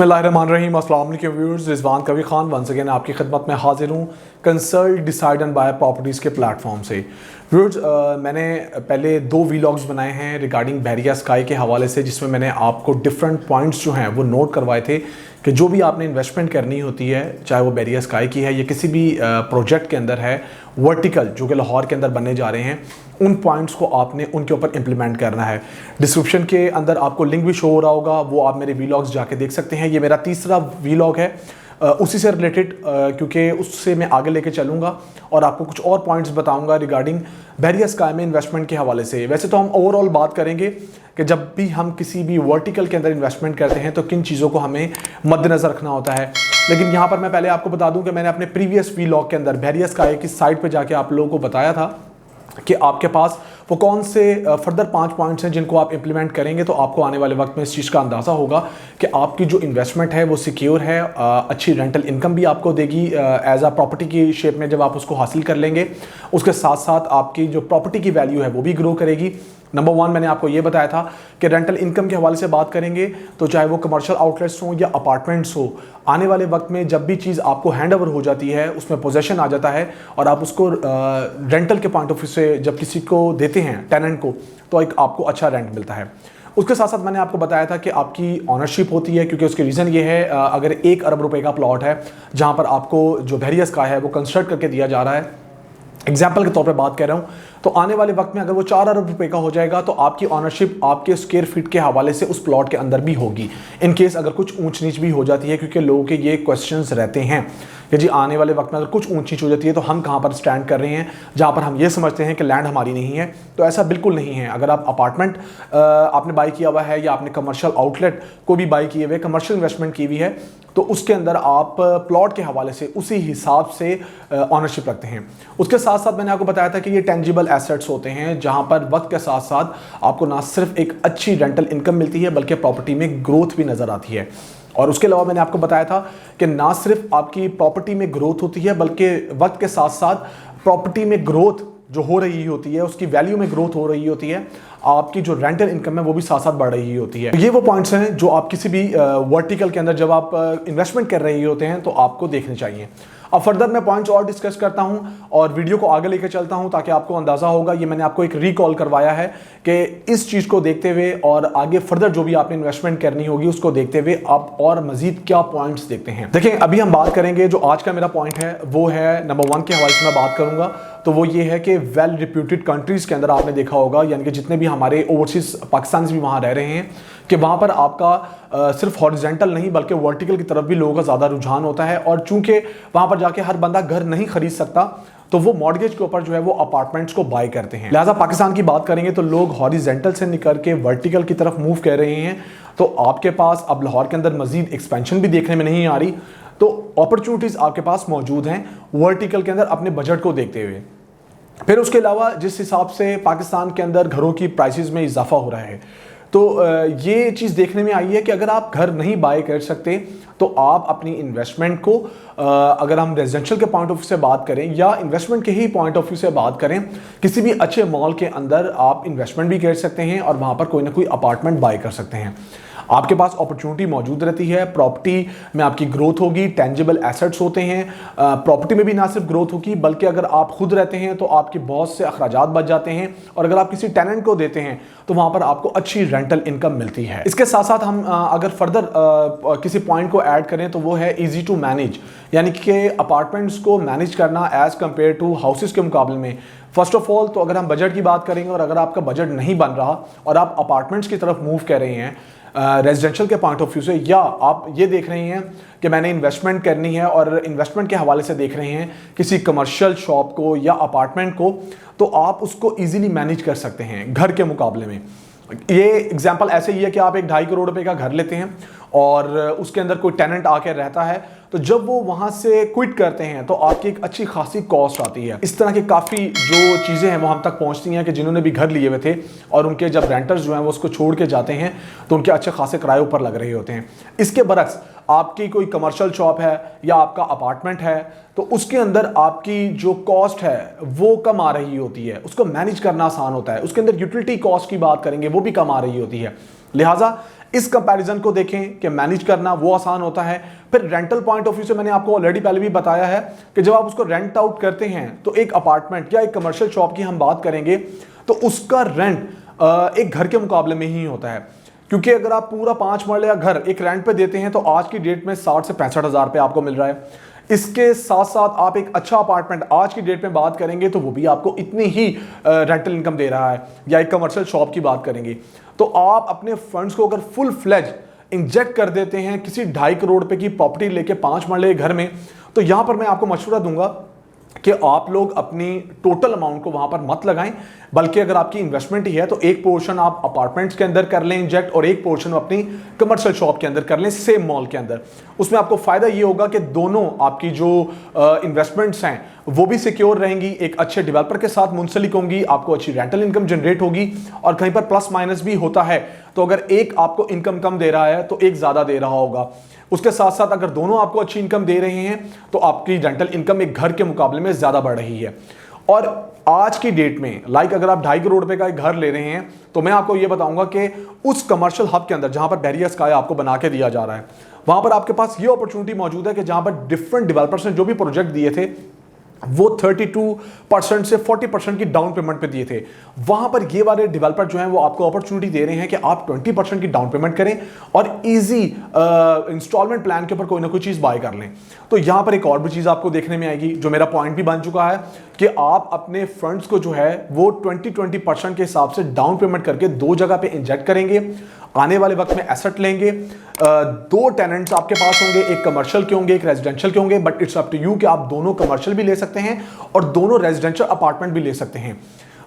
बिस्मिल्लाहिर्रहमानिर्रहीम। अस्सलाम वालेकुम viewers, Rizwan Kavi Khan once again आपकी खिदमत में हाजिर हूँ consult decide and buy properties के प्लेटफॉर्म से। व्यूअर्स, मैंने पहले 2 वीलॉग्स बनाए हैं रिगार्डिंग बहरिया स्काई के हवाले से, जिसमें मैंने आपको डिफरेंट पॉइंट्स जो हैं वो नोट करवाए थे कि जो भी आपने इन्वेस्टमेंट करनी होती है, चाहे वो बहरिया स्काई की है या किसी भी प्रोजेक्ट के अंदर है वर्टिकल जो कि लाहौर के अंदर बनने जा रहे हैं, उन पॉइंट्स को आपने उनके ऊपर इंप्लीमेंट करना है। डिस्क्रिप्शन के अंदर आपको लिंक भी शो हो रहा होगा, वो आप मेरे वीलॉग्स जाके देख सकते हैं। ये मेरा तीसरा वीलॉग है उसी से रिलेटेड, क्योंकि उससे मैं आगे लेके चलूँगा और आपको कुछ और पॉइंट्स बताऊंगा रिगार्डिंग बहरिया स्काई में इन्वेस्टमेंट के हवाले से। वैसे तो हम ओवरऑल बात करेंगे कि जब भी हम किसी भी वर्टिकल के अंदर इन्वेस्टमेंट करते हैं तो किन चीज़ों को हमें मद्देनज़र रखना होता है, लेकिन यहाँ पर मैं पहले आपको बता दूं कि मैंने अपने प्रीवियस वीलॉग के अंदर बहरिया स्काई की साइट पर जाके आप लोगों को बताया था कि आपके पास वो कौन से फर्दर 5 पॉइंट्स हैं जिनको आप इंप्लीमेंट करेंगे तो आपको आने वाले वक्त में इस चीज़ का अंदाज़ा होगा कि आपकी जो इन्वेस्टमेंट है वो सिक्योर है, अच्छी रेंटल इनकम भी आपको देगी एज अ प्रॉपर्टी की शेप में जब आप उसको हासिल कर लेंगे। उसके साथ साथ आपकी जो प्रॉपर्टी की वैल्यू है वो भी ग्रो करेगी। नंबर 1 मैंने आपको ये बताया था कि रेंटल इनकम के हवाले से बात करेंगे तो चाहे वो कमर्शियल आउटलेट्स हो या अपार्टमेंट्स हो, आने वाले वक्त में जब भी चीज़ आपको हैंड ओवर हो जाती है, उसमें पोजेशन आ जाता है और आप उसको रेंटल के पॉइंट ऑफ व्यू से जब किसी को देते हैं टेनेंट को, तो एक आपको अच्छा रेंट मिलता है। उसके साथ साथ मैंने आपको बताया था कि आपकी ऑनरशिप होती है, क्योंकि उसके रीज़न ये है अगर 1 अरब रुपए का प्लॉट है जहाँ पर आपको जो बहरिया स्काई है वो कंस्ट्रक्ट करके दिया जा रहा है, एग्जाम्पल के तौर पे बात कर रहा हूँ, तो आने वाले वक्त में अगर वो 4 अरब रुपए का हो जाएगा तो आपकी ऑनरशिप आपके स्क्वायर फीट के हवाले से उस प्लॉट के अंदर भी होगी, इन केस अगर कुछ ऊंच नीच भी हो जाती है, क्योंकि लोगों के ये क्वेश्चंस रहते हैं कि जी आने वाले वक्त में अगर कुछ ऊंच नीच हो जाती है तो हम कहाँ पर स्टैंड कर रहे हैं, जहाँ पर हम ये समझते हैं कि लैंड हमारी नहीं है। तो ऐसा बिल्कुल नहीं है। अगर आप अपार्टमेंट आपने बाई किया हुआ है या आपने कमर्शियल आउटलेट को भी बाई किए हुए, कमर्शियल इन्वेस्टमेंट की हुई है, तो उसके अंदर आप प्लॉट के हवाले से उसी हिसाब से ऑनरशिप रखते हैं। उसके साथ साथ मैंने आपको बताया था कि ये टेंजिबल एसेट्स होते हैं जहां पर वक्त के साथ साथ आपको ना सिर्फ एक अच्छी रेंटल इनकम मिलती है बल्कि प्रॉपर्टी में ग्रोथ भी नज़र आती है। और उसके अलावा मैंने आपको बताया था कि ना सिर्फ आपकी प्रॉपर्टी में ग्रोथ होती है बल्कि वक्त के साथ साथ प्रॉपर्टी में ग्रोथ जो हो रही होती है, उसकी वैल्यू में ग्रोथ हो रही होती है, आपकी जो रेंटल इनकम है वो भी साथ साथ बढ़ रही होती है। ये वो पॉइंट्स हैं जो आप किसी भी वर्टिकल के अंदर जब आप इन्वेस्टमेंट कर रहे होते हैं तो आपको देखने चाहिए। अब फर्दर मैं पॉइंट्स और डिस्कस करता हूं और वीडियो को आगे लेकर चलता हूं ताकि आपको अंदाजा होगा। ये मैंने आपको एक रिकॉल करवाया है कि इस चीज़ को देखते हुए और आगे फर्दर जो भी आपने इन्वेस्टमेंट करनी होगी उसको देखते हुए आप और मजीद क्या पॉइंट्स देखते हैं। देखिए, अभी हम बात करेंगे, जो आज का मेरा पॉइंट है वो है नंबर 1 के हवाले से मैं बात करूंगा, तो वो ये है कि वेल रिप्यूटेड कंट्रीज़ के अंदर आपने देखा होगा, यानी कि जितने भी हमारे ओवरसीज पाकिस्तान भी वहाँ रह रहे हैं, कि वहाँ पर आपका सिर्फ हॉरिजेंटल नहीं बल्कि वर्टिकल की तरफ भी लोगों का ज़्यादा रुझान होता है। और चूंकि वहाँ पर जाके हर बंदा घर नहीं खरीद सकता तो वो मॉर्गेज के ऊपर जो है वो अपार्टमेंट्स को बाय करते हैं। लिहाजा पाकिस्तान की बात करेंगे तो लोग हॉरिजेंटल से निकल के वर्टिकल की तरफ मूव कर रहे हैं। तो आपके पास अब लाहौर के अंदर मजीद एक्सपेंशन भी देखने में नहीं आ रही, तो अपॉर्चुनिटीज़ आपके पास मौजूद हैं वर्टिकल के अंदर अपने बजट को देखते हुए। फिर उसके अलावा जिस हिसाब से पाकिस्तान के अंदर घरों की प्राइसेस में इजाफा हो रहा है, तो ये चीज़ देखने में आई है कि अगर आप घर नहीं बाय कर सकते तो आप अपनी इन्वेस्टमेंट को अगर हम रेजिडेंशियल के पॉइंट ऑफ व्यू से बात करें या इन्वेस्टमेंट के ही पॉइंट ऑफ व्यू से बात करें, किसी भी अच्छे मॉल के अंदर आप इन्वेस्टमेंट भी कर सकते हैं और वहाँ पर कोई ना कोई अपार्टमेंट बाय कर सकते हैं। आपके पास अपॉर्चुनिटी मौजूद रहती है, प्रॉपर्टी में आपकी ग्रोथ होगी, टेंजिबल एसेट्स होते हैं, प्रॉपर्टी में भी ना सिर्फ ग्रोथ होगी बल्कि अगर आप खुद रहते हैं तो आपके बहुत से अखराजात बच जाते हैं, और अगर आप किसी टेनेंट को देते हैं तो वहाँ पर आपको अच्छी रेंटल इनकम मिलती है। इसके साथ साथ हम अगर फर्दर किसी पॉइंट को ऐड करें तो वो है ईजी टू मैनेज, यानी कि अपार्टमेंट्स को मैनेज करना एज कम्पेयर टू हाउसेस के मुकाबले में। फर्स्ट ऑफ ऑल तो अगर हम बजट की बात करेंगे और अगर आपका बजट नहीं बन रहा और आप अपार्टमेंट्स की तरफ मूव कर रहे हैं रेजिडेंशियल के पॉइंट ऑफ व्यू से, या आप ये देख रहे हैं कि मैंने इन्वेस्टमेंट करनी है और इन्वेस्टमेंट के हवाले से देख रहे हैं किसी कमर्शियल शॉप को या अपार्टमेंट को, तो आप उसको इजीली मैनेज कर सकते हैं घर के मुकाबले में। ये एग्जांपल ऐसे ही है कि आप एक 2.5 करोड़ रुपए का घर लेते हैं और उसके अंदर कोई टेनेंट आके रहता है, तो जब वो वहाँ से क्विट करते हैं तो आपकी एक अच्छी खासी कॉस्ट आती है। इस तरह की काफ़ी जो चीज़ें हैं वो हम तक पहुँचती हैं कि जिन्होंने भी घर लिए हुए थे और उनके जब रेंटर्स जो हैं वो उसको छोड़ के जाते हैं तो उनके अच्छे खासे किराए ऊपर लग रहे होते हैं। इसके बरक्स आपकी कोई कमर्शियल शॉप है या आपका अपार्टमेंट है तो उसके अंदर आपकी जो कॉस्ट है वो कम आ रही होती है, उसको मैनेज करना आसान होता है। उसके अंदर यूटिलिटी कॉस्ट की बात करेंगे वो भी कम आ रही होती है। लिहाजा इस कंपैरिजन को देखें कि मैनेज करना वो आसान होता है। फिर रेंटल पॉइंट ऑफ व्यू से मैंने आपको ऑलरेडी पहले भी बताया है कि जब आप उसको रेंट आउट करते हैं तो एक अपार्टमेंट या एक कमर्शियल शॉप की हम बात करेंगे तो उसका रेंट एक घर के मुकाबले में ही होता है, क्योंकि अगर आप पूरा 5 मरले का घर एक रेंट पे देते हैं तो आज की डेट में 60 से 65 हज़ार रुपये आपको मिल रहा है। इसके साथ साथ आप एक अच्छा अपार्टमेंट आज की डेट में बात करेंगे तो वो भी आपको इतनी ही रेंटल इनकम दे रहा है, या एक कमर्शियल शॉप की बात करेंगे तो आप अपने फंड्स को अगर फुल फ्लेज इंजेक्ट कर देते हैं किसी 2.5 करोड़ रुपए की प्रॉपर्टी लेके 5 मरले घर में, तो यहां पर मैं आपको मशवरा दूंगा कि आप लोग अपनी टोटल अमाउंट को वहां पर मत लगाएं, बल्कि अगर आपकी इन्वेस्टमेंट ही है तो एक पोर्शन आप अपार्टमेंट्स के अंदर कर लें इंजेक्ट और एक पोर्शन अपनी कमर्शियल शॉप के अंदर कर लें सेम मॉल के अंदर। उसमें आपको फायदा ये होगा कि दोनों आपकी जो इन्वेस्टमेंट्स हैं वो भी सिक्योर रहेंगी, एक अच्छे डेवलपर के साथ मुंसलिक होंगी, आपको अच्छी रेंटल इनकम जनरेट होगी, और कहीं पर प्लस माइनस भी होता है तो अगर एक आपको इनकम कम दे रहा है तो एक ज्यादा दे रहा होगा। उसके साथ साथ अगर दोनों आपको अच्छी इनकम दे रहे हैं तो आपकी रेंटल इनकम एक घर के मुकाबले में ज्यादा बढ़ रही है। और आज की डेट में अगर आप 2.5 करोड़ रुपए का एक घर ले रहे हैं तो मैं आपको यह बताऊंगा कि उस कमर्शियल हब के अंदर जहां पर बैरियर स्काई आपको बना के दिया जा रहा है, वहां पर आपके पास ये अपॉर्चुनिटी मौजूद है कि जहां पर डिफरेंट डेवलपर्स ने जो भी प्रोजेक्ट दिए थे वो 32% से 40% की डाउन पेमेंट पे दिए थे, वहां पर ये वाले डेवलपर जो हैं वो आपको अपॉर्चुनिटी दे रहे हैं कि आप 20% की डाउन पेमेंट करें और इजी इंस्टॉलमेंट प्लान के ऊपर कोई ना कोई चीज बाय कर लें। तो यहां पर एक और भी चीज आपको देखने में आएगी, जो मेरा पॉइंट भी बन चुका है कि आप अपने फंड्स को जो है वो 20% के हिसाब से डाउन पेमेंट करके 2 जगह पे इंजेक्ट करेंगे। आने वाले वक्त में एसेट लेंगे, 2 टेनेंट्स आपके पास होंगे, एक कमर्शियल के होंगे एक रेजिडेंशियल के होंगे, but it's up to you कि आप दोनों कमर्शियल भी ले सकते हैं और दोनों रेजिडेंशियल अपार्टमेंट भी ले सकते हैं।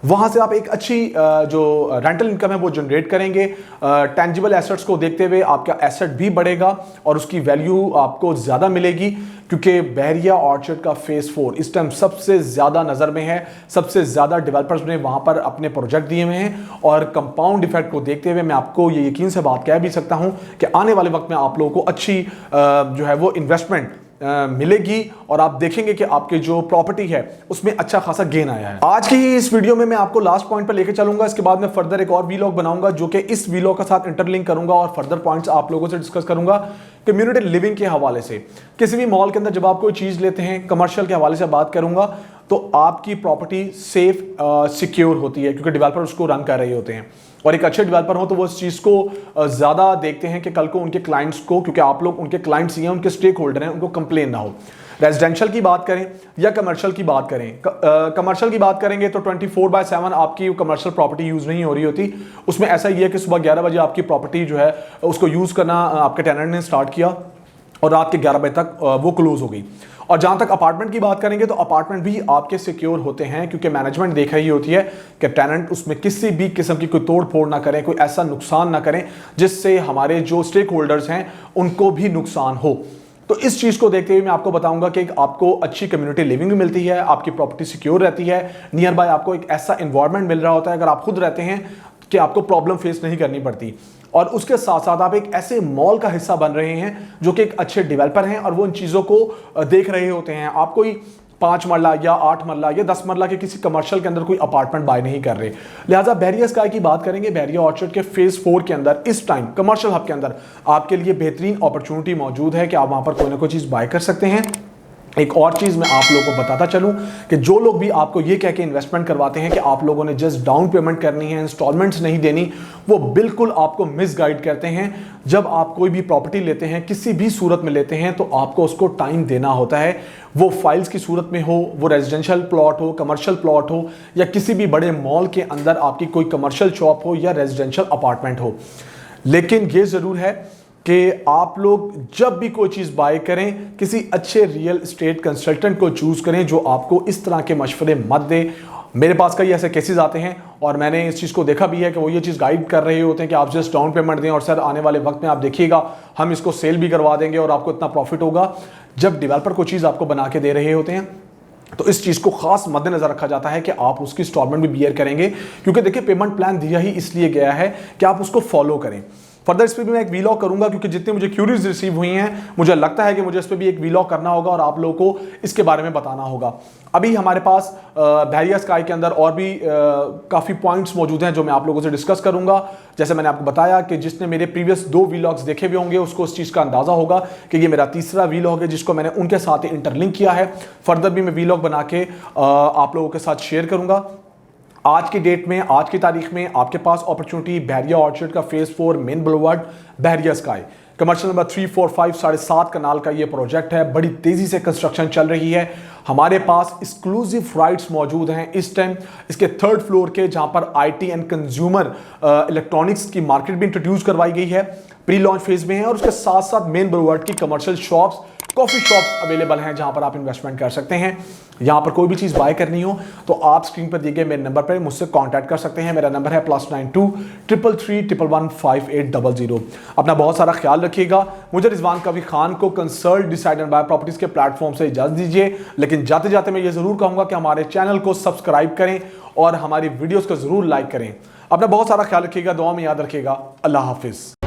वहां से आप एक अच्छी जो रेंटल इनकम है वो जनरेट करेंगे। टेंजिबल एसेट्स को देखते हुए आपका एसेट भी बढ़ेगा और उसकी वैल्यू आपको ज्यादा मिलेगी, क्योंकि बहरिया ऑर्चर्ड का फेज 4 इस टाइम सबसे ज्यादा नजर में है, सबसे ज्यादा डेवलपर्स ने वहां पर अपने प्रोजेक्ट दिए हुए हैं। और कंपाउंड इफेक्ट को देखते हुए मैं आपको ये यकीन से बात कह भी सकता हूं कि आने वाले वक्त में आप लोगों को अच्छी जो है वो इन्वेस्टमेंट मिलेगी और आप देखेंगे कि आपकी जो प्रॉपर्टी है उसमें अच्छा खासा गेन आया है। आज की इस वीडियो में मैं आपको लास्ट पॉइंट पर लेकर चलूंगा, इसके बाद मैं फर्दर एक और वीलॉग बनाऊंगा जो कि इस वीलॉग के साथ इंटरलिंक करूंगा और फर्दर पॉइंट्स आप लोगों से डिस्कस करूंगा कम्युनिटी लिविंग के हवाले से। किसी भी मॉल के अंदर जब आप कोई चीज लेते हैं, कमर्शियल के हवाले से बात करूंगा, तो आपकी प्रॉपर्टी सेफ सिक्योर होती है क्योंकि डेवलपर उसको रन कर रहे होते हैं, और एक अच्छे डेवलपर हो तो वो इस चीज को ज्यादा देखते हैं कि कल को उनके क्लाइंट्स को, क्योंकि आप लोग उनके क्लाइंट्स ही हैं, उनके स्टेक होल्डर हैं, उनको कंप्लेन ना हो। रेजिडेंशियल की बात करें या कमर्शियल की बात करें, कमर्शियल की बात करेंगे तो 24/7 आपकी कमर्शियल प्रॉपर्टी यूज नहीं हो रही होती। उसमें ऐसा ही है कि सुबह 11 बजे आपकी प्रॉपर्टी जो है उसको यूज करना आपके टेनेंट ने स्टार्ट किया और रात के 11 बजे तक वो क्लोज हो गई। और जहां तक अपार्टमेंट की बात करेंगे तो अपार्टमेंट भी आपके सिक्योर होते हैं क्योंकि मैनेजमेंट देख रही होती है कि टेनेंट उसमें किसी भी किस्म की कोई तोड़ फोड़ ना करें, कोई ऐसा नुकसान ना करें जिससे हमारे जो स्टेक होल्डर्स हैं उनको भी नुकसान हो। तो इस चीज को देखते हुए मैं आपको बताऊंगा कि आपको अच्छी कम्युनिटी लिविंग भी मिलती है, आपकी प्रॉपर्टी सिक्योर रहती है, नियर बाय आपको एक ऐसा एनवायरनमेंट मिल रहा होता है अगर आप खुद रहते हैं कि आपको प्रॉब्लम फेस नहीं करनी पड़ती। और उसके साथ साथ आप एक ऐसे मॉल का हिस्सा बन रहे हैं जो कि एक अच्छे डेवलपर हैं और वो इन चीजों को देख रहे होते हैं। आप कोई 5 मरला या 8 मरला या 10 मरला के किसी कमर्शियल के अंदर कोई अपार्टमेंट बाय नहीं कर रहे। लिहाजा बैरियर स्काई की बात करेंगे, बैरियर ऑर्चर्ड के फेज 4 के अंदर इस टाइम कमर्शियल हब के अंदर आपके लिए बेहतरीन अपॉर्चुनिटी मौजूद है कि आप वहां पर कोई ना कोई चीज बाय कर सकते हैं। एक और चीज मैं आप लोगों को बताता चलूं कि जो लोग भी आपको ये कह के इन्वेस्टमेंट करवाते हैं कि आप लोगों ने जस्ट डाउन पेमेंट करनी है, इंस्टॉलमेंट्स नहीं देनी, वो बिल्कुल आपको मिसगाइड करते हैं। जब आप कोई भी प्रॉपर्टी लेते हैं, किसी भी सूरत में लेते हैं, तो आपको उसको टाइम देना होता है। वो फाइल्स की सूरत में हो, वो रेजिडेंशियल प्लॉट हो, कमर्शियल प्लॉट हो, या किसी भी बड़े मॉल के अंदर आपकी कोई कमर्शियल शॉप हो या रेजिडेंशियल अपार्टमेंट हो। लेकिन ये जरूर है कि आप लोग जब भी कोई चीज़ बाय करें, किसी अच्छे रियल एस्टेट कंसल्टेंट को चूज करें जो आपको इस तरह के मशवरे मत दे। मेरे पास कई ऐसे केसेस आते हैं और मैंने इस चीज़ को देखा भी है कि वो ये चीज़ गाइड कर रहे होते हैं कि आप जस्ट डाउन पेमेंट दें और सर आने वाले वक्त में आप देखिएगा हम इसको सेल भी करवा देंगे और आपको इतना प्रॉफिट होगा। जब डेवलपर कोई चीज़ आपको बना के दे रहे होते हैं तो इस चीज़ को खास मद्देनजर रखा जाता है कि आप उसकी इंस्टॉलमेंट भी बियर करेंगे, क्योंकि देखिए पेमेंट प्लान दिया ही इसलिए गया है कि आप उसको फॉलो करें। फर्दर इस पर भी मैं एक वीलॉग करूंगा, क्योंकि जितने मुझे क्यूरीज रिसीव हुई हैं मुझे लगता है कि मुझे इस पर भी एक वीलॉग करना होगा और आप लोगों को इसके बारे में बताना होगा। अभी हमारे पास बहरिया स्काई के अंदर और भी काफ़ी पॉइंट्स मौजूद हैं जो मैं आप लोगों से डिस्कस करूंगा। जैसे मैंने आपको बताया कि जिसने मेरे प्रीवियस 2 वीलॉग्स देखे हुए होंगे उसको उस चीज़ का अंदाज़ा होगा कि ये मेरा तीसरा वीलॉग है जिसको मैंने उनके साथ इंटरलिंक किया है। फर्दर भी मैं वीलॉग बना के आप लोगों के साथ शेयर करूंगा। आज की डेट में, आज की तारीख में आपके पास अपॉर्चुनिटी बहरिया ऑर्चर्ड का फेज 4 मेन बुलेवार्ड बहरिया स्काई कमर्शियल नंबर 3, 4, 5, 7.5 कनाल का ये प्रोजेक्ट है। बड़ी तेजी से कंस्ट्रक्शन चल रही है। हमारे पास एक्सक्लूसिव राइट्स मौजूद हैं इस टाइम इसके 3rd फ्लोर के, जहां पर आईटी एंड कंज्यूमर इलेक्ट्रॉनिक्स की मार्केट भी इंट्रोड्यूस करवाई गई है, प्री लॉन्च फेज में है। और उसके साथ साथ मेन बुलेवार्ड की commercial shops, coffee shops available हैं जहां पर आप इन्वेस्टमेंट कर सकते हैं। यहां पर कोई भी चीज बाय करनी हो तो आप स्क्रीन पर दिए गए मेरे नंबर पर मुझसे कांटेक्ट कर सकते हैं। मेरा नंबर है +92 333 111 5800। अपना बहुत सारा ख्याल रखिएगा। मुझे रिजवान कवी खान को consult decide and buy properties के प्लेटफॉर्म से इजाजत दीजिए, लेकिन जाते जाते मैं ये जरूर कहूंगा कि हमारे चैनल को सब्सक्राइब करें और हमारी वीडियोस को जरूर लाइक करें। अपना बहुत सारा ख्याल रखिएगा, दुआ में याद रखिएगा। अल्लाह हाफिज।